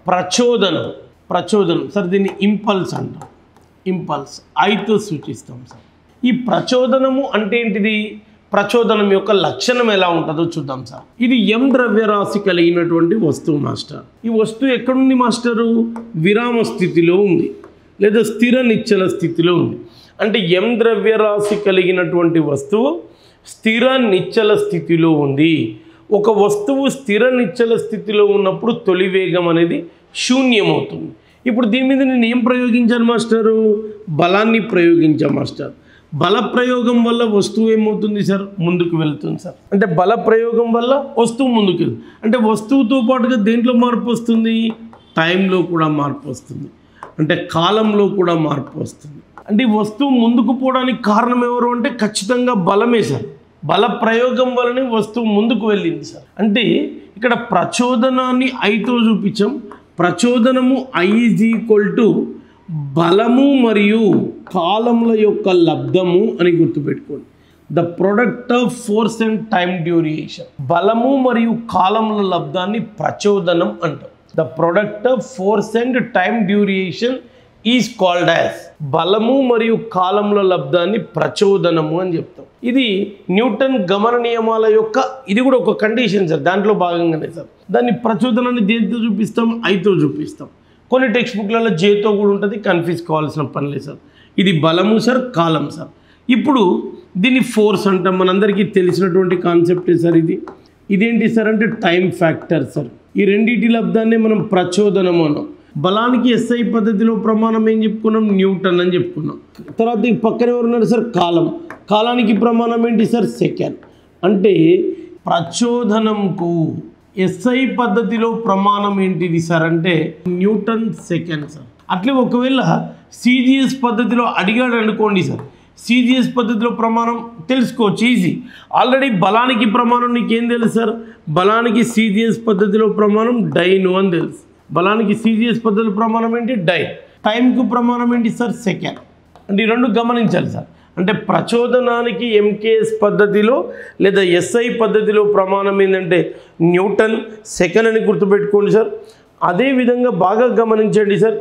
ప్రచోదనం ప్రచోదనం సార్ దీన్ని ఇంపల్స్ అంటాం. ఇంపల్స్ ఐతో సూచిస్తాం సార్. ఈ ప్రచోదనము అంటే ఏంటిది? ప్రచోదనం యొక్క లక్షణం ఎలా ఉంటుందో చూద్దాం సార్. ఇది m ద్రవ్యరాశి కలిగినటువంటి వస్తువు మాస్టర్. ఈ వస్తువు ఎక్కడుంది మాస్టరు? విరామ స్థితిలో ఉంది లేదా స్థిర నిశ్చల స్థితిలో ఉంది. అంటే m ద్రవ్యరాశి కలిగినటువంటి వస్తువు స్థిర నిశ్చల స్థితిలో ఉంది. ఒక వస్తువు స్థిర నిశ్చల స్థితిలో ఉన్నప్పుడు తొలి వేగం అనేది శూన్యమవుతుంది. ఇప్పుడు దీని మీద నేను ఏం ప్రయోగించాను మాస్టరు? బలాన్ని ప్రయోగించాను మాస్టర్. బల ప్రయోగం వల్ల వస్తువు ఏమవుతుంది సార్? ముందుకు వెళ్తుంది సార్. అంటే బల ప్రయోగం వల్ల వస్తువు ముందుకు వెళ్తుంది. అంటే వస్తువుతో పాటుగా దేంట్లో మార్పు వస్తుంది? టైంలో కూడా మార్పు వస్తుంది. అంటే కాలంలో కూడా మార్పు వస్తుంది. అంటే ఈ వస్తువు ముందుకు పోవడానికి కారణం ఎవరు అంటే ఖచ్చితంగా బలమే సార్. బల ప్రయోగం వల్లనే వస్తువు ముందుకు వెళ్ళింది సార్. అంటే ఇక్కడ ప్రచోదనాన్ని ఐతో చూపించాం. ప్రచోదనము I = బలము మరియు కాలముల యొక్క లబ్ధము అని గుర్తుపెట్టుకోండి. The product of force and time duration. బలము మరియు కాలముల లబ్ధాన్ని ప్రచోదనం అంటాం. The product of force and time duration is called as. బలము మరియు కాలముల లబ్ధాన్ని ప్రచోదనము అని చెప్తాం. ఇది న్యూటన్ గమన నియమాల యొక్క ఇది కూడా ఒక కండిషన్ సార్. దాంట్లో భాగంగానే సార్ దాన్ని ప్రచోదనాన్ని దేనితో చూపిస్తాం? ఐతో చూపిస్తాం. కొన్ని టెక్స్ట్ బుక్లలో జేతో కూడా ఉంటుంది. కన్ఫ్యూజ్ కావాల్సిన పని లేదు సార్. ఇది బలము సార్, కాలం సార్. ఇప్పుడు దీన్ని ఫోర్స్ అంటాం. మనందరికీ తెలిసినటువంటి కాన్సెప్టే సార్ ఇది. ఇదేంటి సార్ అంటే టైం ఫ్యాక్టర్ సార్. ఈ రెండింటి లబ్ధాన్ని మనం ప్రచోదనం అన్నాం. బలానికి SI పద్ధతిలో ప్రమాణం ఏం చెప్పుకున్నాం? న్యూటన్ అని చెప్పుకున్నాం. తర్వాత ఈ పక్కన ఎవరున్నారు సార్? కాలం. కాలానికి ప్రమాణం ఏంటి సార్? సెకండ్. అంటే ప్రచోదనంకు SI పద్ధతిలో ప్రమాణం ఏంటిది సార్ అంటే న్యూటన్ సెకండ్ సార్. అట్లే ఒకవేళ CGS పద్ధతిలో అడిగాడు అనుకోండి సార్, CGS పద్ధతిలో ప్రమాణం తెలుసుకోవచ్చు ఈజీ. ఆల్రెడీ బలానికి ప్రమాణం నీకేం తెలుసు సార్? బలానికి CGS పద్ధతిలో ప్రమాణం డైను అని తెలుసు. బలానికి CGS పద్ధతి ప్రమాణం ఏంటి? డైన్. టైంకు ప్రమాణం ఏంటి సార్? సెకండ్. అంటే ఈ రెండు గమనించాలి సార్. అంటే ప్రచోదనానికి MKS పద్ధతిలో లేదా SI పద్ధతిలో ప్రమాణం ఏంటంటే న్యూటన్ సెకండ్ అని గుర్తుపెట్టుకోండి సార్. అదేవిధంగా బాగా గమనించండి సార్,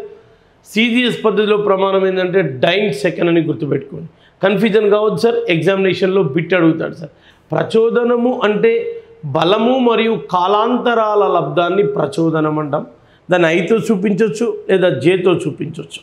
CGS పద్ధతిలో ప్రమాణం ఏంటంటే డైన్ సెకండ్ అని గుర్తుపెట్టుకోండి. కన్ఫ్యూజన్ కావద్దు సార్. ఎగ్జామినేషన్లో బిట్ అడుగుతాడు సార్. ప్రచోదనము అంటే బలము మరియు కాలాంతరాల లబ్ధాన్ని ప్రచోదనం అంటాం. దాన్ని ఐతో చూపించవచ్చు లేదా జేతో చూపించవచ్చు.